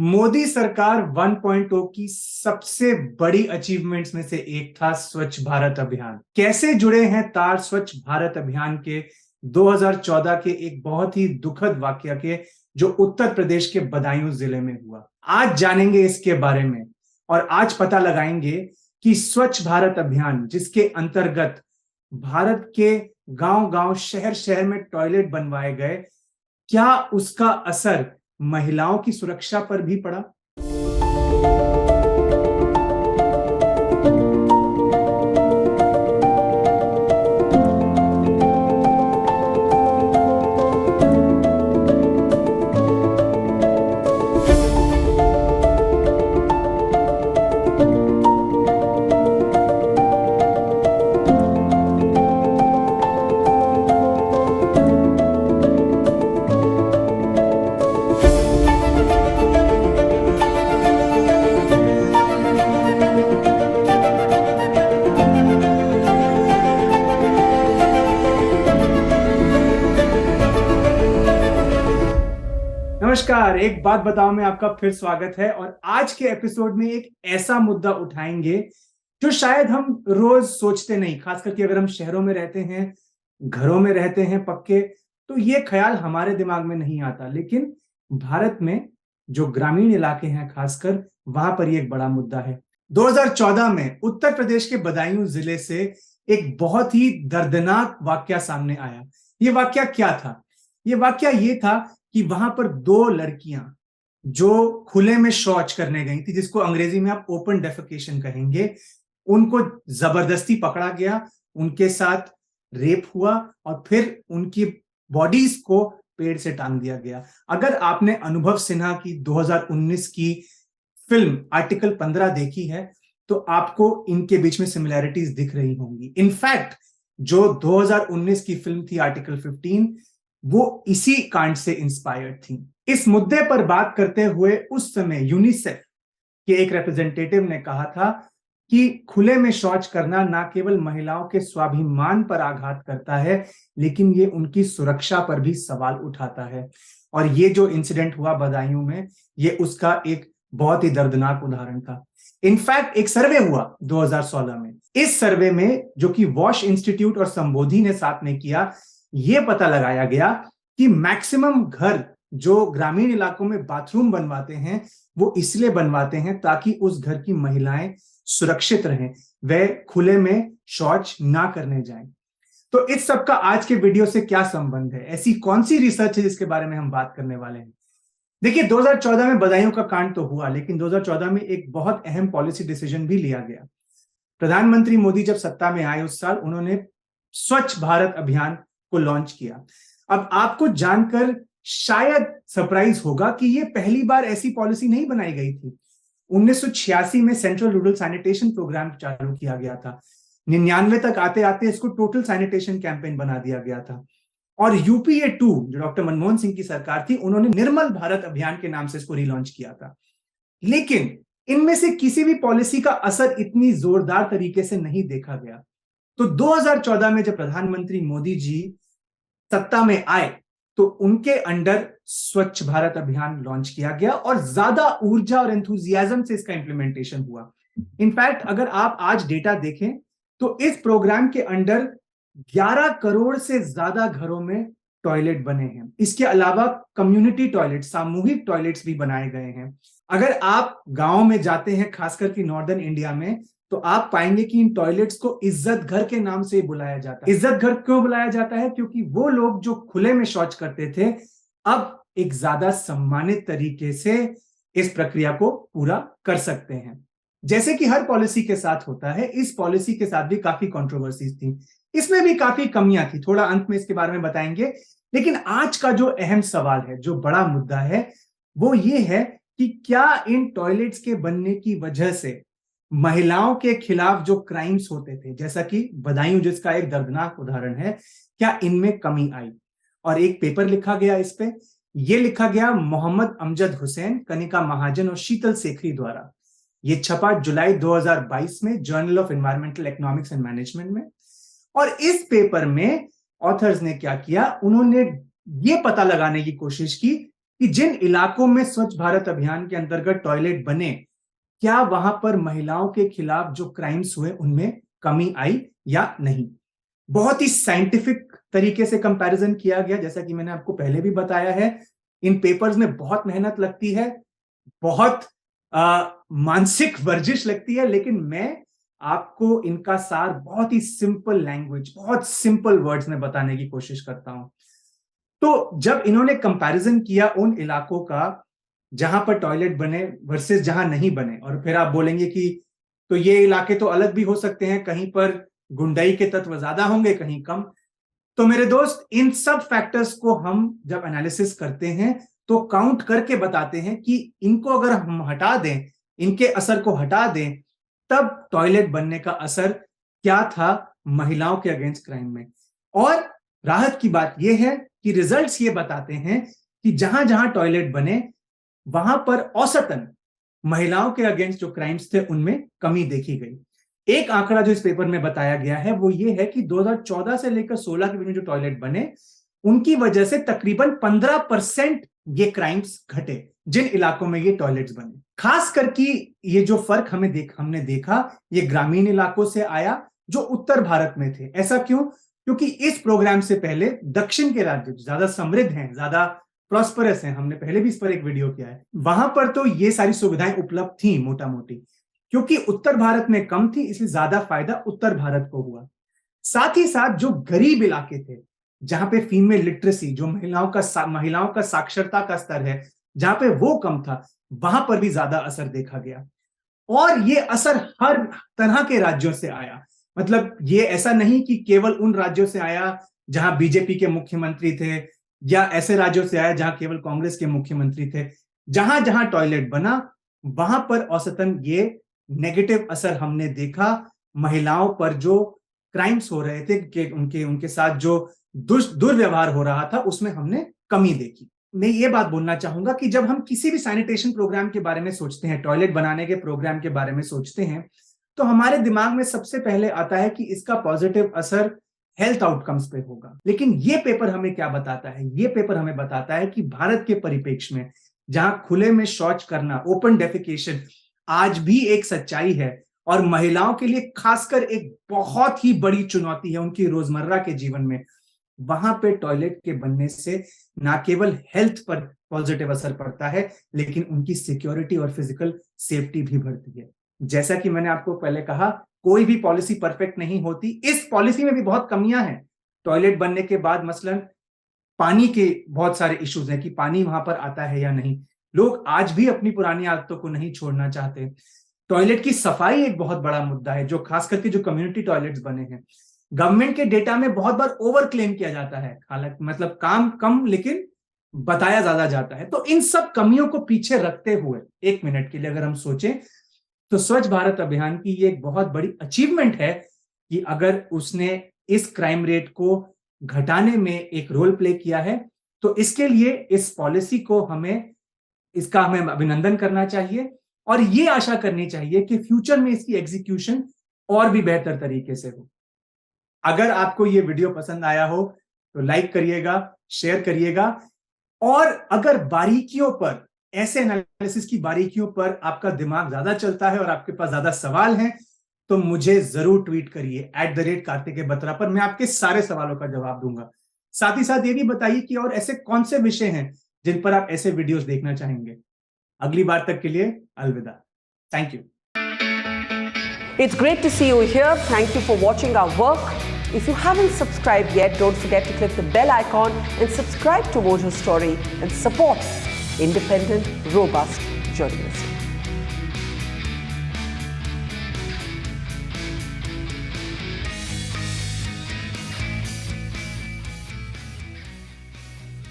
मोदी सरकार 1.0 की सबसे बड़ी अचीवमेंट्स में से एक था स्वच्छ भारत अभियान। कैसे जुड़े हैं तार स्वच्छ भारत अभियान के 2014 के एक बहुत ही दुखद वाकया के, जो उत्तर प्रदेश के बदायूं जिले में हुआ। आज जानेंगे इसके बारे में और आज पता लगाएंगे कि स्वच्छ भारत अभियान, जिसके अंतर्गत भारत के गांव-गांव, शहर-शहर में टॉयलेट बनवाए गए, क्या उसका असर महिलाओं की सुरक्षा पर भी पड़ा? नमस्कार, एक बात बताओ में आपका फिर स्वागत है। और आज के एपिसोड में एक ऐसा मुद्दा उठाएंगे जो शायद हम रोज सोचते नहीं, खास करके अगर हम शहरों में रहते हैं, घरों में रहते हैं पक्के, तो ये ख्याल हमारे दिमाग में नहीं आता। लेकिन भारत में जो ग्रामीण इलाके हैं खासकर, वहां पर ये एक बड़ा मुद्दा है। 2014 में उत्तर प्रदेश के बदायूं जिले से एक बहुत ही दर्दनाक वाकया सामने आया। ये वाकया क्या था? ये वाकया ये था कि वहां पर दो लड़कियां जो खुले में शौच करने गई थी, जिसको अंग्रेजी में आप ओपन डेफेकेशन कहेंगे, उनको जबरदस्ती पकड़ा गया, उनके साथ रेप हुआ और फिर उनकी बॉडीज को पेड़ से टांग दिया गया। अगर आपने अनुभव सिन्हा की 2019 की फिल्म आर्टिकल 15 देखी है तो आपको इनके बीच में सिमिलैरिटीज दिख रही होंगी। इनफैक्ट जो 2019 की फिल्म थी आर्टिकल 15, वो इसी कांड से इंस्पायर्ड थी। इस मुद्दे पर बात करते हुए उस समय यूनिसेफ के एक रिप्रेजेंटेटिव ने कहा था कि खुले में शौच करना न केवल महिलाओं के स्वाभिमान पर आघात करता है, लेकिन ये उनकी सुरक्षा पर भी सवाल उठाता है। और ये जो इंसिडेंट हुआ बदायूं में, ये उसका एक बहुत ही दर्दनाक उदाहरण था। इनफैक्ट एक सर्वे हुआ 2016 में। इस सर्वे में, जो कि वॉश इंस्टीट्यूट और संबोधि ने साथ में किया, यह पता लगाया गया कि मैक्सिमम घर जो ग्रामीण इलाकों में बाथरूम बनवाते हैं, वो इसलिए बनवाते हैं ताकि उस घर की महिलाएं सुरक्षित रहें, वे खुले में शौच ना करने जाएं। तो इस सब का आज के वीडियो से क्या संबंध है? ऐसी कौन सी रिसर्च है जिसके बारे में हम बात करने वाले हैं? देखिए, 2014 में बदायूं का कांड तो हुआ, लेकिन 2014 में एक बहुत अहम पॉलिसी डिसीजन भी लिया गया। प्रधानमंत्री मोदी जब सत्ता में आए उस साल उन्होंने स्वच्छ भारत अभियान को लॉन्च किया। अब आपको जानकर शायद सरप्राइज होगा कि यह पहली बार ऐसी पॉलिसी नहीं बनाई गई थी। 1986 में सेंट्रल रूरल सैनिटेशन प्रोग्राम चालू किया गया था। 99 तक आते आते इसको टोटल सैनिटेशन कैंपेन बना दिया गया था। और यूपीए 2, जो डॉक्टर मनमोहन सिंह की सरकार थी, उन्होंने निर्मल भारत अभियान के नाम से इसको रिलॉन्च किया था। लेकिन इनमें से किसी भी पॉलिसी का असर इतनी जोरदार तरीके से नहीं देखा गया। तो 2014 में जब प्रधानमंत्री मोदी जी सत्ता में आए तो उनके अंडर स्वच्छ भारत अभियान लॉन्च किया गया और ज्यादा ऊर्जा और एंथुजियाज्म से इसका इंप्लीमेंटेशन हुआ। इनफैक्ट अगर आप आज डेटा देखें तो इस प्रोग्राम के अंडर 11 करोड़ से ज्यादा घरों में टॉयलेट बने हैं। इसके अलावा कम्युनिटी टॉयलेट, सामूहिक टॉयलेट्स भी बनाए गए हैं। अगर आप गांव में जाते हैं, खासकर कि नॉर्दर्न इंडिया में, तो आप पाएंगे कि इन टॉयलेट्स को इज्जत घर के नाम से बुलाया जाता है। इज्जत घर क्यों बुलाया जाता है? क्योंकि वो लोग जो खुले में शौच करते थे, अब एक ज्यादा सम्मानित तरीके से इस प्रक्रिया को पूरा कर सकते हैं। जैसे कि हर पॉलिसी के साथ होता है, इस पॉलिसी के साथ भी काफी कंट्रोवर्सीज थी, इसमें भी काफी कमियां थी। थोड़ा अंत में इसके बारे में बताएंगे। लेकिन आज का जो अहम सवाल है, जो बड़ा मुद्दा है, वो ये है कि क्या इन टॉयलेट्स के बनने की वजह से महिलाओं के खिलाफ जो क्राइम्स होते थे, जैसा कि बदायूं जिसका एक दर्दनाक उदाहरण है, क्या इनमें कमी आई? और एक पेपर लिखा गया इस पे। ये लिखा गया मोहम्मद अमजद हुसैन, कनिका महाजन और शीतल सेखरी द्वारा। ये छपा जुलाई 2022 में journal of environmental economics and management में। और इस पेपर में ऑथर्स ने क्या किया, उन्होंने ये पता लगाने की कोशिश की कि जिन इलाकों में स्वच्छ भारत अभियान के अंतर्गत टॉयलेट बने, क्या वहां पर महिलाओं के खिलाफ जो क्राइम्स हुए उनमें कमी आई या नहीं। बहुत ही साइंटिफिक तरीके से कंपैरिजन किया गया, जैसा कि मैंने आपको पहले भी बताया है। इन पेपर्स में बहुत मेहनत लगती है, बहुत मानसिक वर्जिश लगती है, लेकिन मैं आपको इनका सार बहुत ही सिंपल लैंग्वेज, बहुत सिंपल वर्ड्स में बताने की कोशिश करता हूं। तो जब इन्होंने कंपैरिजन किया उन इलाकों का जहां पर टॉयलेट बने वर्सेस जहां नहीं बने, और फिर आप बोलेंगे कि तो ये इलाके तो अलग भी हो सकते हैं, कहीं पर गुंडाई के तत्व ज्यादा होंगे, कहीं कम। तो मेरे दोस्त, इन सब फैक्टर्स को हम जब एनालिसिस करते हैं तो काउंट करके बताते हैं कि इनको अगर हम हटा दें, इनके असर को हटा दें, तब टॉयलेट बनने का असर क्या था महिलाओं के अगेंस्ट क्राइम में। और राहत की बात यह है कि रिजल्ट्स ये बताते हैं कि जहां जहां टॉयलेट बने वहां पर औसतन महिलाओं के अगेंस्ट जो क्राइम्स थे उनमें कमी देखी गई। एक आंकड़ा जो इस पेपर में बताया गया है वो ये है कि 2014 से लेकर 16 के बीच में जो टॉयलेट बने उनकी वजह से तकरीबन 15% ये क्राइम्स घटे जिन इलाकों में ये टॉयलेट्स बने। खास करके ये जो फर्क हमने देखा ये ग्रामीण इलाकों से आया जो उत्तर भारत में थे। ऐसा क्यों? क्योंकि इस प्रोग्राम से पहले दक्षिण के राज्य ज्यादा समृद्ध हैं, ज्यादा प्रॉस्परस हैं, हमने पहले भी इस पर एक वीडियो किया है, वहां पर तो ये सारी सुविधाएं उपलब्ध थी मोटा मोटी। क्योंकि उत्तर भारत में कम थी इसलिए ज्यादा फायदा उत्तर भारत को हुआ। साथ ही साथ जो गरीब इलाके थे, जहां पे फीमेल लिटरेसी, जो महिलाओं का साक्षरता का स्तर है, जहां पे वो कम था, वहां पर भी ज्यादा असर देखा गया। और ये असर हर तरह के राज्यों से आया। मतलब ये ऐसा नहीं कि केवल उन राज्यों से आया जहां बीजेपी के मुख्यमंत्री थे, या ऐसे राज्यों से आया जहां केवल कांग्रेस के मुख्यमंत्री थे। जहां जहां टॉयलेट बना वहां पर औसतन ये नेगेटिव असर हमने देखा। महिलाओं पर जो क्राइम्स हो रहे थे कि उनके साथ जो दुर्व्यवहार हो रहा था उसमें हमने कमी देखी। मैं ये बात बोलना चाहूंगा कि जब हम किसी भी सैनिटेशन प्रोग्राम के बारे में सोचते हैं, टॉयलेट बनाने के प्रोग्राम के बारे में सोचते हैं, तो हमारे दिमाग में सबसे पहले आता है कि इसका पॉजिटिव असर हेल्थ आउटकम्स पे होगा। लेकिन ये पेपर हमें क्या बताता है? ये पेपर हमें बताता है कि भारत के परिप्रेक्ष्य में जहां खुले में शौच करना, ओपन डेफिकेशन आज भी एक सच्चाई है और महिलाओं के लिए खासकर एक बहुत ही बड़ी चुनौती है उनकी रोजमर्रा के जीवन में, वहां पे टॉयलेट के बनने से ना केवल हेल्थ पर पॉजिटिव असर पड़ता है लेकिन उनकी सिक्योरिटी और फिजिकल सेफ्टी भी बढ़ती है। जैसा कि मैंने आपको पहले कहा, कोई भी पॉलिसी परफेक्ट नहीं होती। इस पॉलिसी में भी बहुत कमियां हैं। टॉयलेट बनने के बाद मसलन पानी के बहुत सारे इश्यूज हैं कि पानी वहां पर आता है या नहीं। लोग आज भी अपनी पुरानी आदतों को नहीं छोड़ना चाहते। टॉयलेट की सफाई एक बहुत बड़ा मुद्दा है, जो खास करके जो कम्युनिटी टॉयलेट्स बने हैं। गवर्नमेंट के डेटा में बहुत बार ओवर क्लेम किया जाता है, हालांकि मतलब काम कम लेकिन बताया ज्यादा जाता है। तो इन सब कमियों को पीछे रखते हुए एक मिनट के लिए अगर हम सोचें तो स्वच्छ भारत अभियान की ये एक बहुत बड़ी अचीवमेंट है कि अगर उसने इस क्राइम रेट को घटाने में एक रोल प्ले किया है तो इसके लिए इस पॉलिसी को हमें अभिनंदन करना चाहिए और ये आशा करनी चाहिए कि फ्यूचर में इसकी एग्जीक्यूशन और भी बेहतर तरीके से हो। अगर आपको ये वीडियो पसंद आया हो तो लाइक करिएगा, शेयर करिएगा, और अगर बारीकियों पर, ऐसे एनालिसिस की बारीकियों पर आपका दिमाग ज्यादा चलता है और आपके पास ज्यादा सवाल हैं तो मुझे जरूर ट्वीट करिए @कार्तिकेय बत्रा पर। मैं आपके सारे सवालों का जवाब दूंगा। साथ ही साथ ये भी बताइए कि और ऐसे कौन से विषय हैं जिन पर आप ऐसे वीडियोस देखना चाहेंगे। अगली बार तक के लिए अलविदा। Thank you. It's great to see you here. Thank you for watching our work. If you haven't subscribed yet, don't forget to click the bell icon and subscribe to Mojo Story and support independent, robust journalism.